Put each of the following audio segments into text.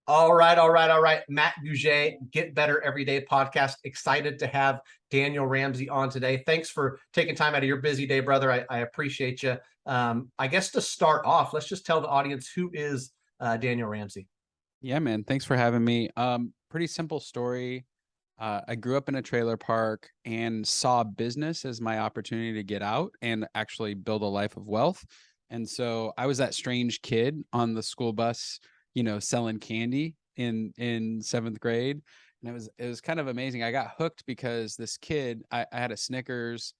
All right, all right, all right. Matt Gouget, Get Better Everyday podcast. Excited to have Daniel Ramsey on today. Thanks for taking time out of your busy day, brother. I appreciate you. I guess to start off, let's just tell the audience who is Daniel Ramsey. Yeah, man. Thanks for having me. Pretty simple story. I grew up in a trailer park and saw business as my opportunity to get out and actually build a life of wealth. And so I was that strange kid on the school bus, selling candy in seventh grade. And it was kind of amazing. I got hooked because this kid, I had a Snickers.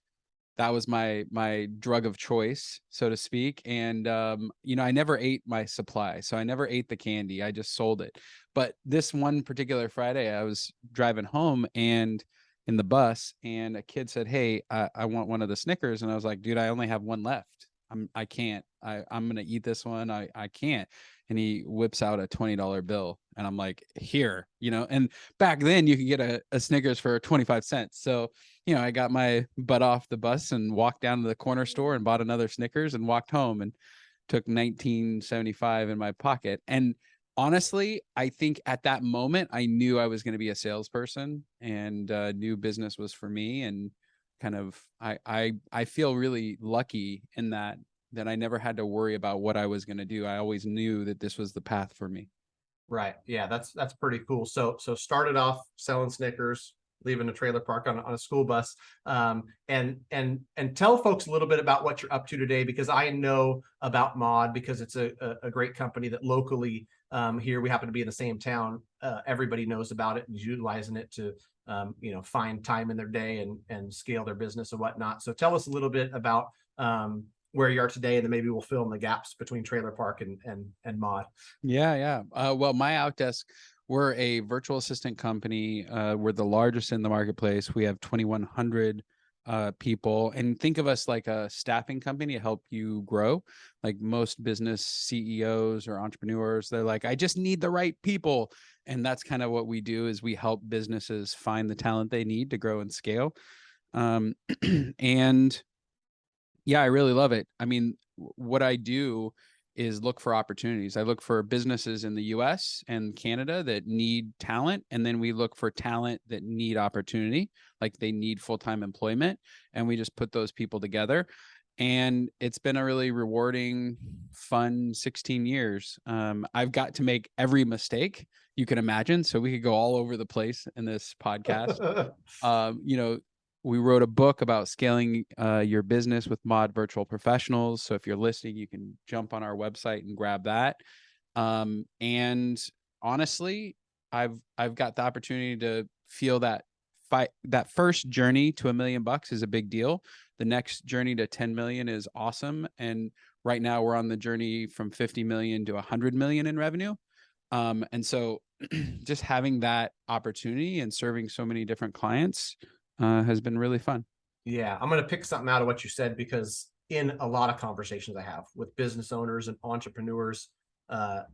That was my drug of choice, so to speak, and, I never ate my supply, so I never ate the candy, I just sold it. But this one particular Friday, I was driving home and in the bus, and a kid said, "Hey, I want one of the Snickers," and I was like, "Dude, I only have one left. I can't. I'm gonna eat this one. I can't." And he whips out a $20 bill, and I'm like, "Here," and back then you could get a Snickers for 25 cents, so I got my butt off the bus and walked down to the corner store and bought another Snickers and walked home and took 1975 in my pocket. And honestly, I think at that moment I knew I was going to be a salesperson and knew business was for me. And kind of, I feel really lucky in that I never had to worry about what I was going to do. I always knew that this was the path for me. Right. Yeah, that's pretty cool. So started off selling Snickers, leaving a trailer park on a school bus. And tell folks a little bit about what you're up to today, because I know about Mod because it's a great company that locally here we happen to be in the same town. Everybody knows about it and is utilizing it to find time in their day and scale their business and whatnot. So tell us a little bit about where you are today, and then maybe we'll fill in the gaps between trailer park and Mod. Yeah, yeah. Well, my Outdesk, we're a virtual assistant company. We're the largest in the marketplace. We have 2,100 people, and think of us like a staffing company to help you grow. Like most business CEOs or entrepreneurs, they're like, I just need the right people. And that's kind of what we do is we help businesses find the talent they need to grow and scale. Um, and yeah, I really love it. I mean, what I do is look for opportunities. I look for businesses in the US and Canada that need talent. And then we look for talent that need opportunity, like they need full-time employment. And we just put those people together. And it's been a really rewarding, fun 16 years. I've got to make every mistake you can imagine. So we could go all over the place in this podcast. Um, you know, we wrote a book about scaling your business with Mod Virtual Professionals. So if you're listening, you can jump on our website and grab that. And honestly, I've got the opportunity to feel that first journey to $1 million is a big deal. The next journey to 10 million is awesome. And right now we're on the journey from 50 million to 100 million in revenue. And so just having that opportunity and serving so many different clients has been really fun. Yeah, I'm going to pick something out of what you said, because in a lot of conversations I have with business owners and entrepreneurs,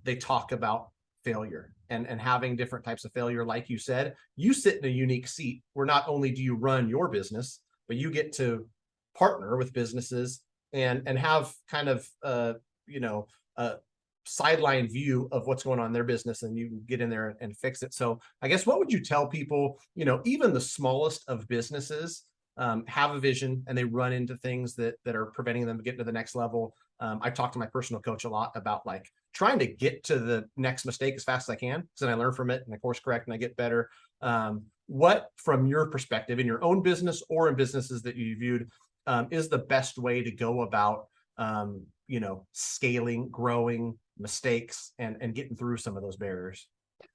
they talk about failure and having different types of failure. Like you said, you sit in a unique seat where not only do you run your business, but you get to partner with businesses and have kind of a sideline view of what's going on in their business, and you get in there and fix it. So I guess what would you tell people, even the smallest of businesses have a vision and they run into things that are preventing them to get to the next level. I talk to my personal coach a lot about like trying to get to the next mistake as fast as I can, so then I learn from it and I course correct and I get better. What, from your perspective, in your own business or in businesses that you viewed, is the best way to go about scaling, growing, mistakes, and getting through some of those barriers?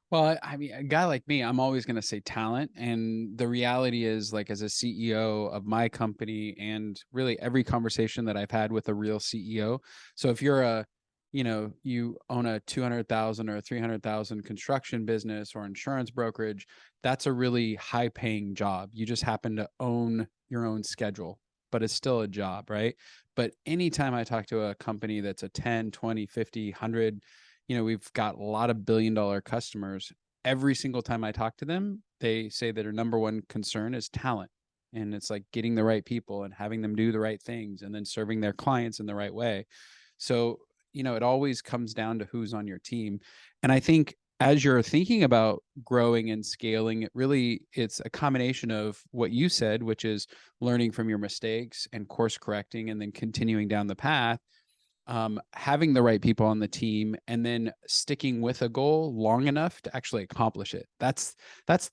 Well, I mean, a guy like me, I'm always going to say talent. And the reality is, like, as a CEO of my company, and really every conversation that I've had with a real CEO. So if you're you own a 200,000 or 300,000 construction business or insurance brokerage, that's a really high paying job. You just happen to own your own schedule, but it's still a job, right? But anytime I talk to a company that's a 10, 20, 50, 100, we've got a lot of billion-dollar customers. Every single time I talk to them, they say that their number one concern is talent. And it's like getting the right people and having them do the right things and then serving their clients in the right way. So, it always comes down to who's on your team. And I think as you're thinking about growing and scaling, it's a combination of what you said, which is learning from your mistakes and course correcting and then continuing down the path, having the right people on the team, and then sticking with a goal long enough to actually accomplish it. That's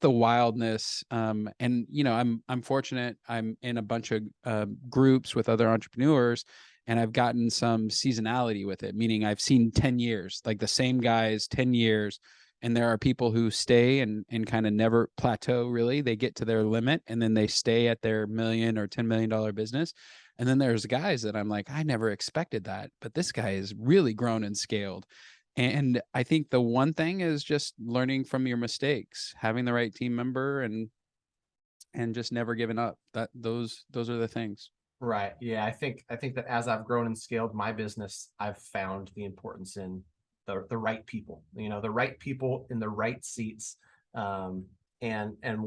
the wildness. And I'm fortunate. I'm in a bunch of groups with other entrepreneurs, and I've gotten some seasonality with it, meaning I've seen 10 years, like the same guys, 10 years. And there are people who stay and kind of never plateau, really. They get to their limit and then they stay at their $1 million or $10 million business. And then there's guys that I'm like, I never expected that, but this guy is really grown and scaled. And I think the one thing is just learning from your mistakes, having the right team member, and just never giving up. Those are the things. Right. Yeah. I think that as I've grown and scaled my business, I've found the importance in the right people, the right people in the right seats. And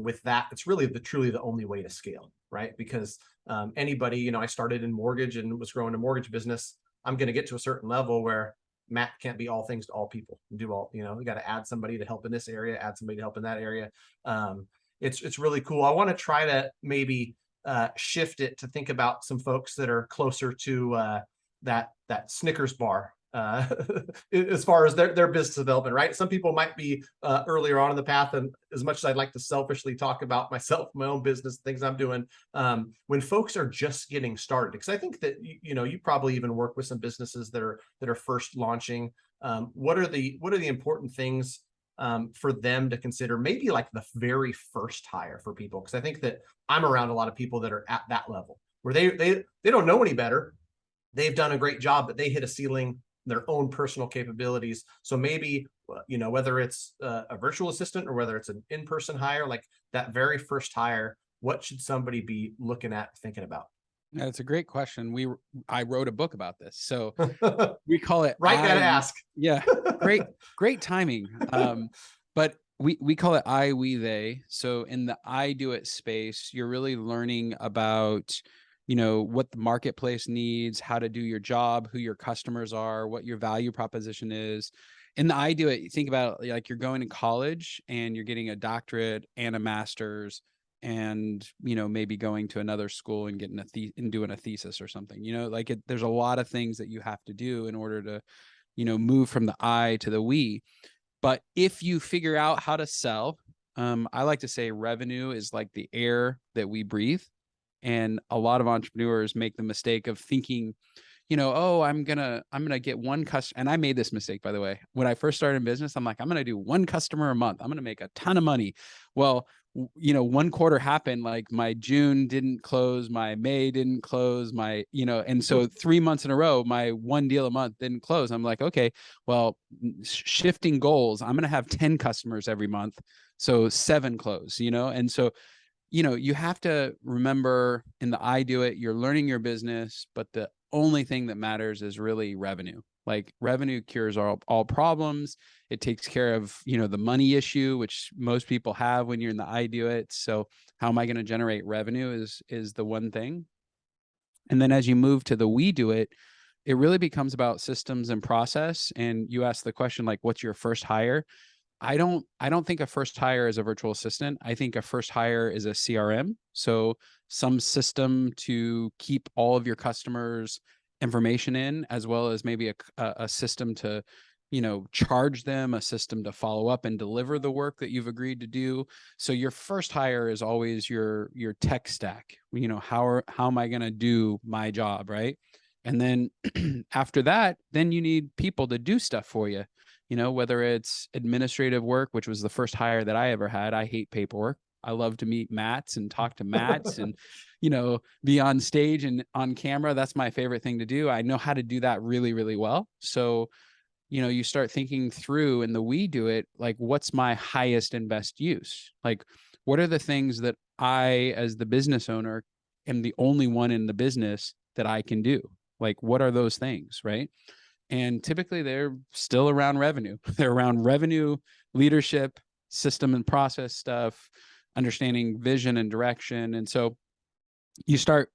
with that, it's really truly the only way to scale, right? Because anybody, I started in mortgage and was growing a mortgage business. I'm going to get to a certain level where Matt can't be all things to all people and do all, we got to add somebody to help in this area, add somebody to help in that area. It's really cool. I want to try to maybe shift it to think about some folks that are closer to that Snickers bar as far as their business development, right? Some people might be earlier on in the path, and as much as I'd like to selfishly talk about myself, my own business, things I'm doing, when folks are just getting started, because I think that you probably even work with some businesses that are first launching. What are the important things for them to consider, maybe like the very first hire for people? Because I think that I'm around a lot of people that are at that level where they don't know any better. They've done a great job, but they hit a ceiling, their own personal capabilities. So maybe, whether it's a virtual assistant or whether it's an in-person hire, like that very first hire, what should somebody be looking at, thinking about? That's a great question. I wrote a book about this. So we call it Right, gotta ask. Yeah, great timing. But we call it I, we, they. So in the I do it space, you're really learning about, what the marketplace needs, how to do your job, who your customers are, what your value proposition is. In the I do it, think about it like you're going to college and you're getting a doctorate and a master's, and maybe going to another school and getting and doing a thesis or something. There's a lot of things that you have to do in order to move from the I to the we. But if you figure out how to sell, I like to say revenue is like the air that we breathe. And a lot of entrepreneurs make the mistake of thinking, oh, I'm gonna get one customer. And I made this mistake, by the way. When I first started in business, I'm like, I'm gonna do one customer a month. I'm gonna make a ton of money. Well, one quarter happened, like my June didn't close, my May didn't close, and so 3 months in a row, my one deal a month didn't close. I'm like, okay, well, shifting goals, I'm gonna have 10 customers every month, so 7 close, and so you have to remember, in the I do it, you're learning your business, but the only thing that matters is really revenue. Like revenue cures all problems. It takes care of, the money issue, which most people have when you're in the I do it. So how am I going to generate revenue is the one thing. And then as you move to the we do it, it really becomes about systems and process. And you ask the question, like, what's your first hire? I don't think a first hire is a virtual assistant. I think a first hire is a CRM. So some system to keep all of your customers' information in, as well as maybe a system to, charge them, a system to follow up and deliver the work that you've agreed to do. So your first hire is always your tech stack. How am I going to do my job, right? And then after that, then you need people to do stuff for you. Whether it's administrative work, which was the first hire that I ever had. I hate paperwork. I love to meet Matts and talk to Matts and, be on stage and on camera. That's my favorite thing to do. I know how to do that really, really well. So, you start thinking through in the we do it, like, what's my highest and best use? Like, what are the things that I, as the business owner, am the only one in the business that I can do? Like, what are those things, right? And typically they're still around revenue. They're around revenue, leadership, system and process stuff, understanding vision and direction. And so you start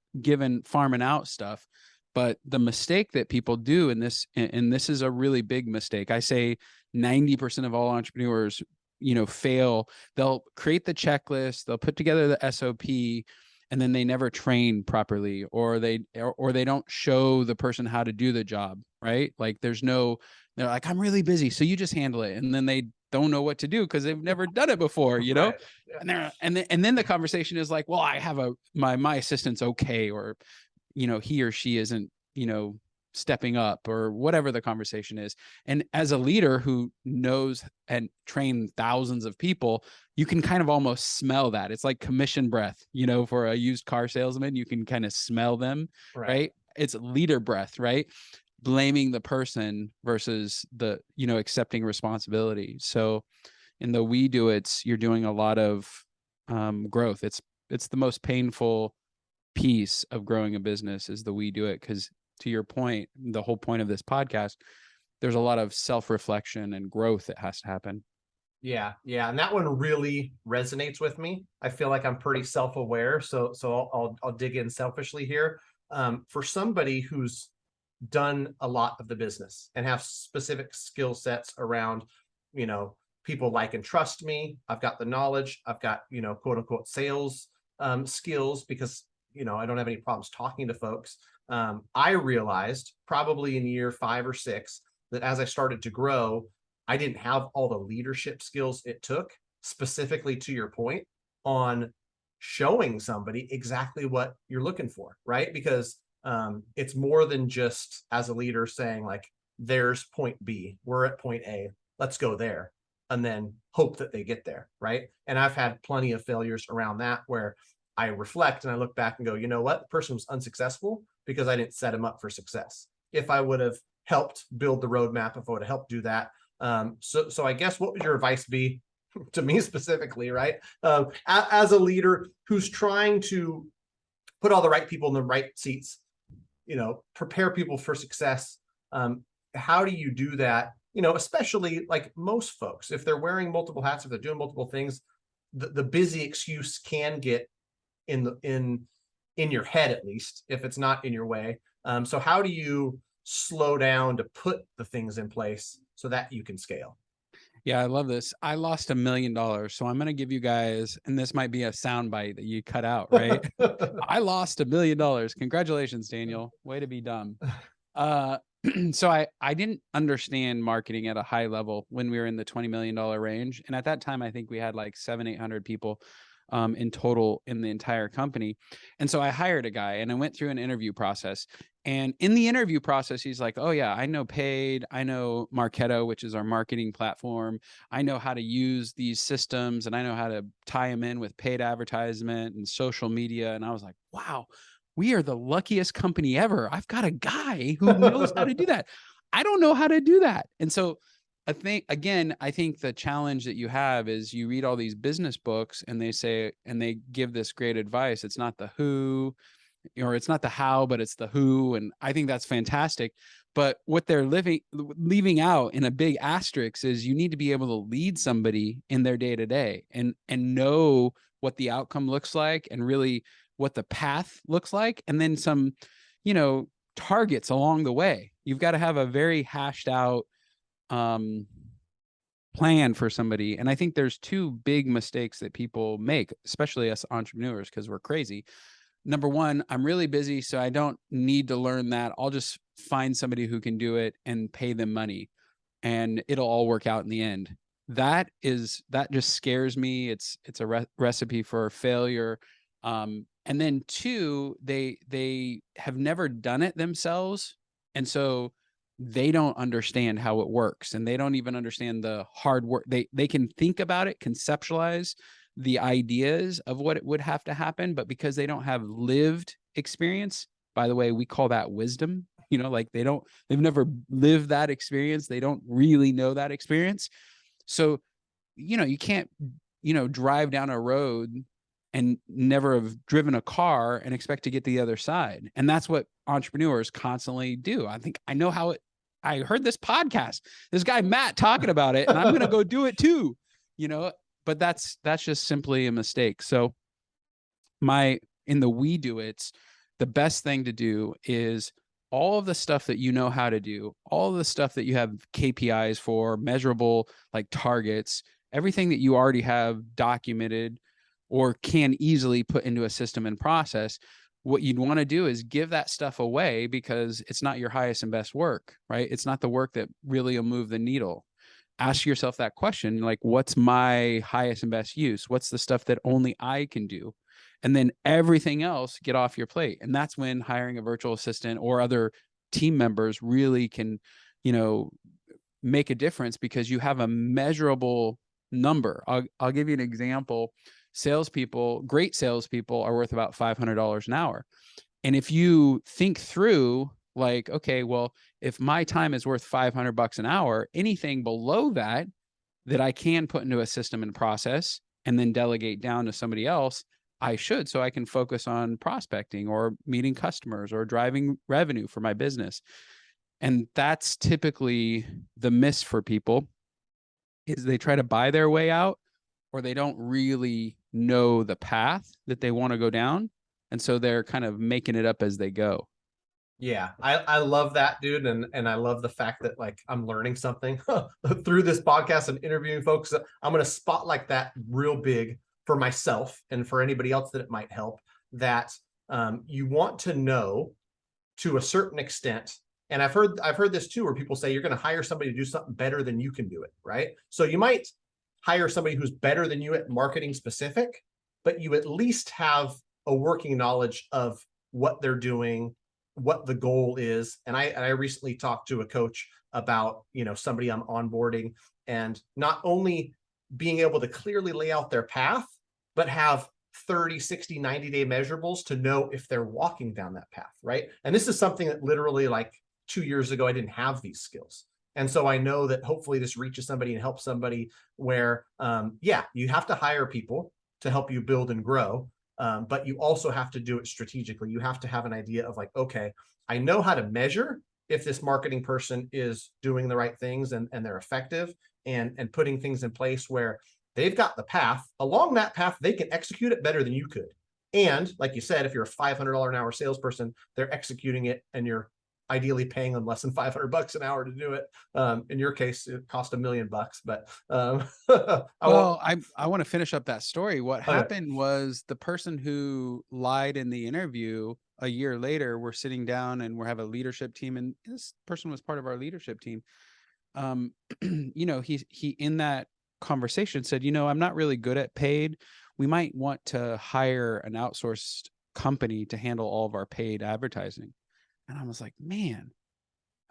farming out stuff. But the mistake that people do in this, and this is a really big mistake, I say 90% of all entrepreneurs, fail. They'll create the checklist, they'll put together the SOP, and then they never train properly, or they don't show the person how to do the job, right? Like they're like, I'm really busy, so you just handle it. And then they don't know what to do because they've never done it before, Right. Yeah. and then the conversation is like, well, I have my assistant's okay, or he or she isn't, stepping up, or whatever the conversation is. And as a leader who knows and train thousands of people, you can kind of almost smell that. It's like commission breath, for a used car salesman, you can kind of smell them, right? It's leader breath, right? Blaming the person versus the, accepting responsibility. So in the we do it's, you're doing a lot of growth. It's the most painful piece of growing a business is the we do it. Because to your point, the whole point of this podcast, there's a lot of self-reflection and growth that has to happen. Yeah. And that one really resonates with me. I feel like I'm pretty self-aware. So I'll dig in selfishly here. For somebody who's done a lot of the business and have specific skill sets around, people like and trust me. I've got the knowledge. I've got, quote unquote sales skills because, I don't have any problems talking to folks. I realized probably in year 5 or 6 that as I started to grow, I didn't have all the leadership skills it took, specifically to your point, on showing somebody exactly what you're looking for, right? Because it's more than just as a leader saying like, there's point B, we're at point A, let's go there, and then hope that they get there, right? And I've had plenty of failures around that where I reflect and I look back and go, you know what? The person was unsuccessful because I didn't set him up for success. If I would have helped build the roadmap, if I would have helped do that. So I guess what would your advice be to me specifically, right? As a leader who's trying to put all the right people in the right seats, prepare people for success. How do you do that? Especially like most folks, if they're wearing multiple hats, if they're doing multiple things, the busy excuse can get in your head, at least if it's not in your way. So how do you slow down to put the things in place so that you can scale? Yeah, I love this. I lost $1 million. So I'm going to give you guys, and this might be a soundbite that you cut out, right? I lost $1 million. Congratulations, Daniel. Way to be dumb. So I didn't understand marketing at a high level when we were in the $20 million range. And at that time, I think we had like 700-800 people in total in the entire company. And so I hired a guy and I went through an interview process. And in the interview process, he's like, oh yeah, I know Paid, I know Marketo, which is our marketing platform. I know how to use these systems and I know how to tie them in with paid advertisement and social media. And I was like, wow, we are the luckiest company ever. I've got a guy who knows how to do that. I don't know how to do that. And so I think the challenge that you have is you read all these business books and they say, and they give this great advice. It's not the who, or it's not the how, but it's the who. And I think that's fantastic. But what they're leaving out in a big asterisk is you need to be able to lead somebody in their day to day and know what the outcome looks like and really what the path looks like. And then some, targets along the way. You've got to have a very hashed out plan for somebody. And I think there's 2 big mistakes that people make, especially us entrepreneurs, because we're crazy. Number one, I'm really busy, so I don't need to learn that. I'll just find somebody who can do it and pay them money and it'll all work out in the end. That just scares me. It's a recipe for failure. And then 2, they have never done it themselves. And so they don't understand how it works and they don't even understand the hard work. They can think about it, conceptualize the ideas of what it would have to happen, but because they don't have lived experience, by the way, we call that wisdom, like they've never lived that experience. They don't really know that experience. So, you can't, drive down a road and never have driven a car and expect to get to the other side. And that's what entrepreneurs constantly do. I heard this podcast, this guy, Matt, talking about it, and I'm going to go do it too, but that's just simply a mistake. So in the we do it's, the best thing to do is all of the stuff that you know how to do, all of the stuff that you have KPIs for, measurable like targets, everything that you already have documented or can easily put into a system and process. What you'd want to do is give that stuff away because it's not your highest and best work, right? It's not the work that really will move the needle. Ask yourself that question, like, what's my highest and best use? What's the stuff that only I can do? And then everything else get off your plate. And that's when hiring a virtual assistant or other team members really can, make a difference because you have a measurable number. I'll give you an example. Great salespeople are worth about $500 an hour. And if you think through like, okay, well, if my time is worth $500 an hour, anything below that I can put into a system and process and then delegate down to somebody else, I should, so I can focus on prospecting or meeting customers or driving revenue for my business. And that's typically the miss for people, is they try to buy their way out, or they don't really know the path that they want to go down. And so they're kind of making it up as they go. Yeah, I love that, dude. And I love the fact that like I'm learning something through this podcast and interviewing folks. I'm going to spotlight that real big for myself and for anybody else that it might help, that you want to know to a certain extent. And I've heard this too, where people say you're going to hire somebody to do something better than you can do it, right? So you might hire somebody who's better than you at marketing specific, but you at least have a working knowledge of what they're doing, what the goal is. And I recently talked to a coach about, somebody I'm onboarding, and not only being able to clearly lay out their path, but have 30, 60, 90-day measurables to know if they're walking down that path, right? And this is something that literally like 2 years ago, I didn't have these skills. And so I know that hopefully this reaches somebody and helps somebody where, you have to hire people to help you build and grow. But you also have to do it strategically. You have to have an idea of like, okay, I know how to measure if this marketing person is doing the right things and they're effective, and putting things in place where they've got the path. Along that path, they can execute it better than you could. And like you said, if you're a $500 an hour salesperson, they're executing it and you're ideally paying them less than $500 an hour to do it. In your case, it cost $1 million, but I want to finish up that story. What okay. happened was the person who lied in the interview a year later, we're sitting down and we have a leadership team, and this person was part of our leadership team. He in that conversation said, I'm not really good at paid. We might want to hire an outsourced company to handle all of our paid advertising. And I was like, man,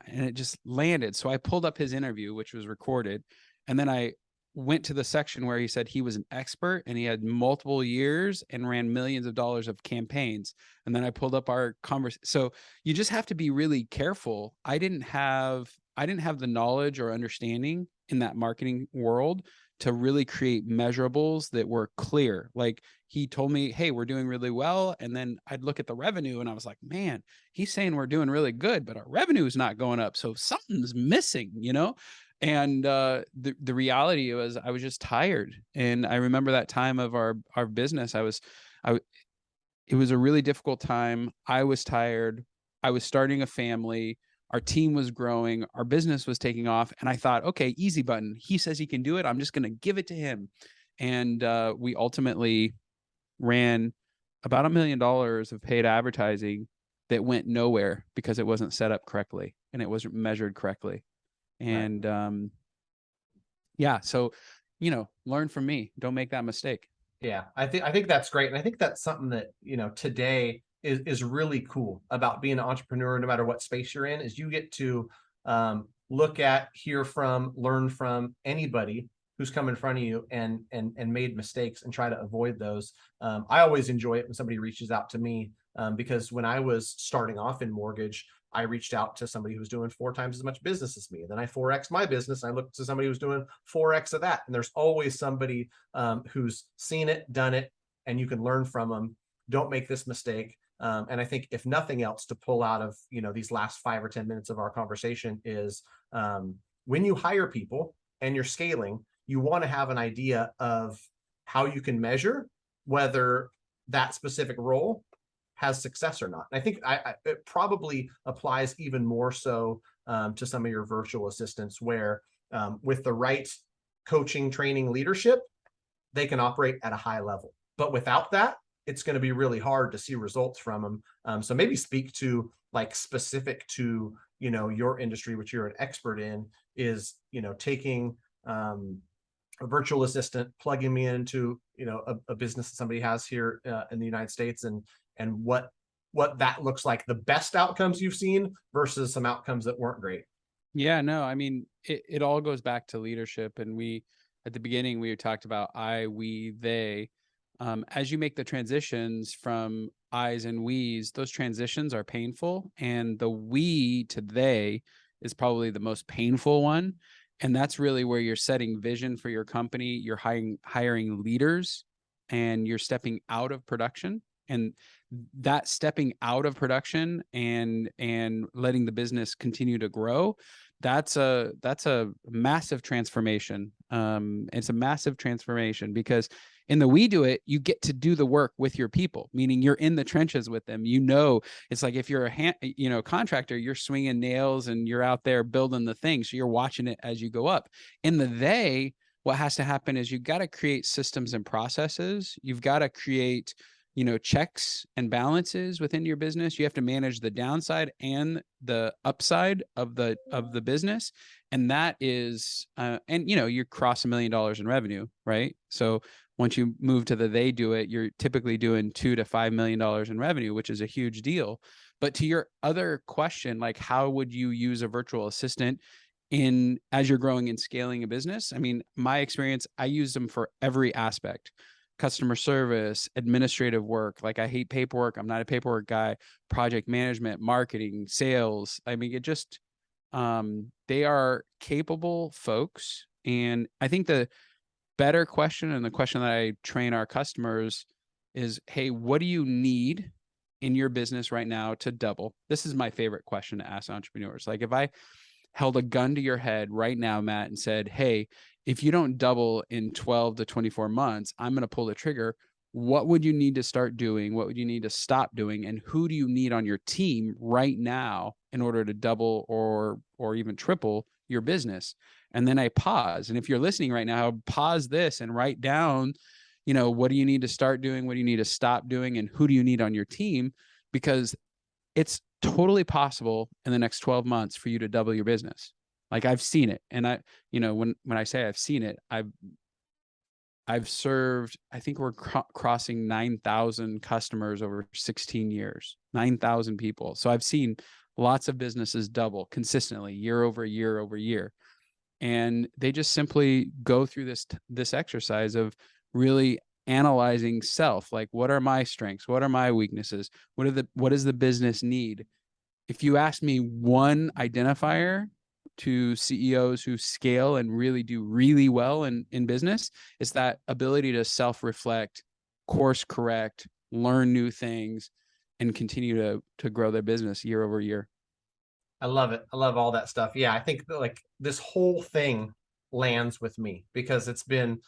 and it just landed. So I pulled up his interview, which was recorded. And then I went to the section where he said he was an expert and he had multiple years and ran millions of dollars of campaigns. And then I pulled up our conversation. So you just have to be really careful. I didn't have the knowledge or understanding in that marketing world to really create measurables that were clear. Like he told me, hey, we're doing really well. And then I'd look at the revenue and I was like, man, he's saying we're doing really good, but our revenue is not going up. So something's missing, And the reality was I was just tired. And I remember that time of our business, it was a really difficult time. I was tired. I was starting a family. Our team was growing. Our business was taking off. And I thought, okay, easy button. He says he can do it. I'm just going to give it to him. And we ultimately ran about $1 million of paid advertising that went nowhere because it wasn't set up correctly and it wasn't measured correctly. And so, learn from me. Don't make that mistake. Yeah, I think that's great. And I think that's something that, today is really cool about being an entrepreneur, no matter what space you're in, is you get to look at, hear from, learn from anybody who's come in front of you and made mistakes and try to avoid those. I always enjoy it when somebody reaches out to me, because when I was starting off in mortgage, I reached out to somebody who was doing 4 times as much business as me. And then I 4X my business. And I looked to somebody who was doing 4X of that. And there's always somebody who's seen it, done it, and you can learn from them. Don't make this mistake. And I think if nothing else to pull out of, these last 5 or 10 minutes of our conversation is when you hire people and you're scaling, you want to have an idea of how you can measure whether that specific role has success or not. And I think it probably applies even more so to some of your virtual assistants, where with the right coaching, training, leadership, they can operate at a high level. But without that, it's going to be really hard to see results from them. So maybe speak to like specific to, your industry, which you're an expert in, is, taking a virtual assistant, plugging me into, a business that somebody has here in the United States, and what that looks like, the best outcomes you've seen versus some outcomes that weren't great. Yeah, no, I mean, it all goes back to leadership. And at the beginning, we talked about I, we, they. As you make the transitions from I's and we's, those transitions are painful. And the we to they is probably the most painful one. And that's really where you're setting vision for your company. You're hiring leaders, and you're stepping out of production. And that stepping out of production and letting the business continue to grow, that's a massive transformation. It's a massive transformation, because in the we do it, you get to do the work with your people, meaning you're in the trenches with them. It's like if you're a contractor, you're swinging nails and you're out there building the thing. So you're watching it as you go up. In the they, what has to happen is you've got to create systems and processes. You've got to create checks and balances within your business. You have to manage the downside and the upside of the business. And that is, you cross $1 million in revenue, right? So once you move to the they do it, you're typically doing $2 to $5 million in revenue, which is a huge deal. But to your other question, like how would you use a virtual assistant as you're growing and scaling a business? I mean, my experience, I use them for every aspect. Customer service, administrative work. Like I hate paperwork. I'm not a paperwork guy. Project management, marketing, sales. I mean, they are capable folks. And I think the better question, and the question that I train our customers, is, hey, what do you need in your business right now to double? This is my favorite question to ask entrepreneurs. Like if I held a gun to your head right now, Matt, and said, hey, if you don't double in 12 to 24 months, I'm going to pull the trigger. What would you need to start doing? What would you need to stop doing? And who do you need on your team right now in order to double or even triple your business? And then I pause. And if you're listening right now, pause this and write down, what do you need to start doing? What do you need to stop doing? And who do you need on your team? Because it's totally possible in the next 12 months for you to double your business. Like I've seen it. And when I say I've seen it, I've served, I think we're crossing 9,000 customers over 16 years, 9,000 people. So I've seen lots of businesses double consistently year over year over year. And they just simply go through this exercise of really analyzing self. Like, what are my strengths? What are my weaknesses? What does the business need? If you ask me one identifier to CEOs who scale and really do really well in business, it's that ability to self-reflect, course correct, learn new things, and continue to grow their business year over year. I love it. I love all that stuff. Yeah, I think that, like, this whole thing lands with me because it's been,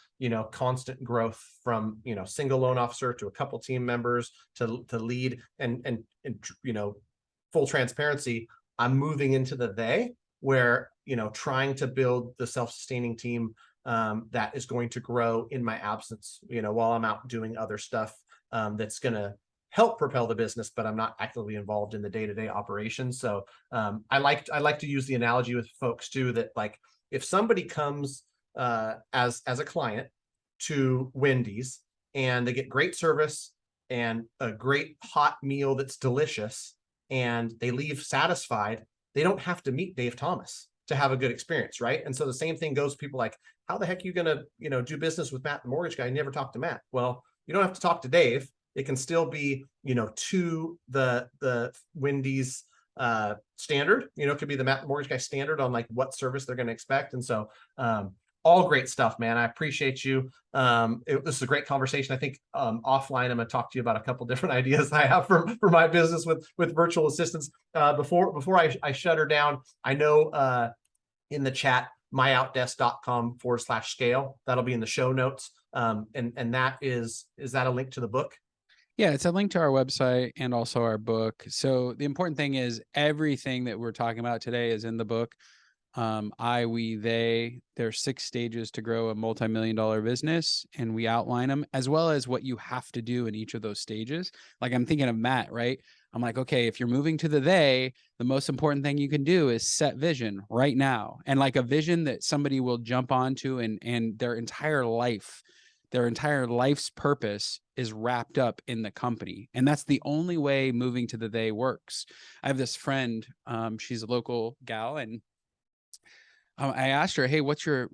constant growth from, single loan officer to a couple team members to lead and full transparency. I'm moving into the they, where, trying to build the self-sustaining team that is going to grow in my absence, while I'm out doing other stuff that's going to help propel the business, but I'm not actively involved in the day-to-day operations. So I like to use the analogy with folks too, that like if somebody comes as a client to Wendy's and they get great service and a great hot meal that's delicious and they leave satisfied, they don't have to meet Dave Thomas to have a good experience, right? And so the same thing goes to people like, how the heck are you gonna, do business with Matt, the mortgage guy? You never talk to Matt. Well, you don't have to talk to Dave. It can still be, to the Wendy's standard, it could be the Matt, the mortgage guy standard on like what service they're going to expect. And so all great stuff, man. I appreciate you. This is a great conversation. I think offline, I'm going to talk to you about a couple different ideas I have for my business with virtual assistants. Before I shut her down, I know in the chat, myoutdesk.com/scale. That'll be in the show notes. And that is that a link to the book? Yeah, it's a link to our website and also our book. So the important thing is everything that we're talking about today is in the book. I, we, they, there's 6 stages to grow a multi-million-dollar business, and we outline them as well as what you have to do in each of those stages. Like I'm thinking of Matt, right? I'm like, okay, if you're moving to the they, the most important thing you can do is set vision right now. And like a vision that somebody will jump onto and their entire life's purpose is wrapped up in the company. And that's the only way moving to the they works. I have this friend, she's a local gal, and I asked her, "Hey, what's your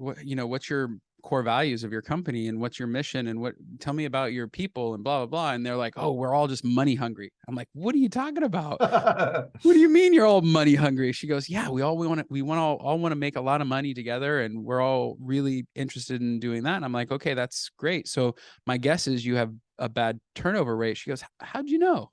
core values of your company and what's your mission and tell me about your people and blah, blah, blah." And they're like, "Oh, we're all just money hungry." I'm like, "What are you talking about? What do you mean you're all money hungry?" She goes, "Yeah, we all want to make a lot of money together, and we're all really interested in doing that." And I'm like, "Okay, that's great. So my guess is you have a bad turnover rate." She goes, "How'd you know?"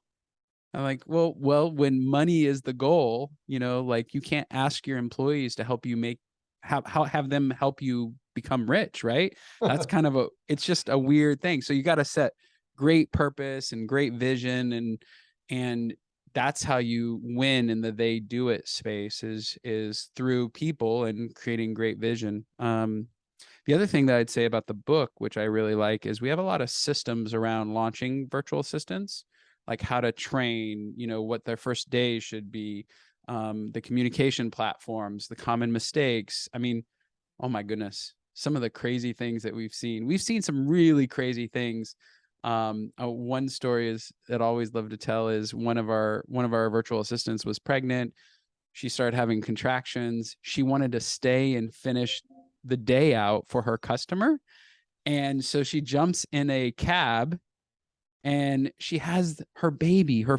I'm like, well, when money is the goal, like you can't ask your employees to help you have them help you become rich, right? That's kind of it's just a weird thing. So you got to set great purpose and great vision, and that's how you win in the they do it space is through people and creating great vision. The other thing that I'd say about the book, which I really like, is we have a lot of systems around launching virtual assistants, like how to train, what their first day should be, the communication platforms, the common mistakes. I mean, oh my goodness, some of the crazy things that we've seen. We've seen some really crazy things. One story is that I always love to tell is one of our virtual assistants was pregnant. She started having contractions. She wanted to stay and finish the day out for her customer. And so she jumps in a cab and she has her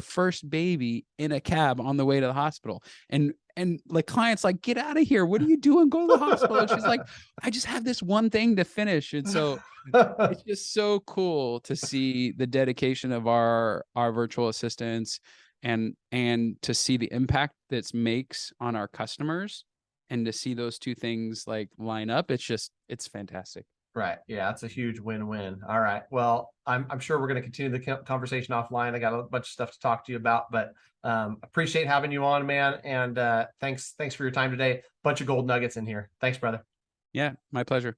first baby in a cab on the way to the hospital. And like clients like, "Get out of here. What are you doing? Go to the hospital." And she's like, "I just have this one thing to finish." And so it's just so cool to see the dedication of our virtual assistants and to see the impact that makes on our customers and to see those two things like line up. It's fantastic. Right. Yeah, that's a huge win-win. All right. Well, I'm sure we're going to continue the conversation offline. I got a bunch of stuff to talk to you about, but appreciate having you on, man. And thanks for your time today. Bunch of gold nuggets in here. Thanks, brother. Yeah, my pleasure.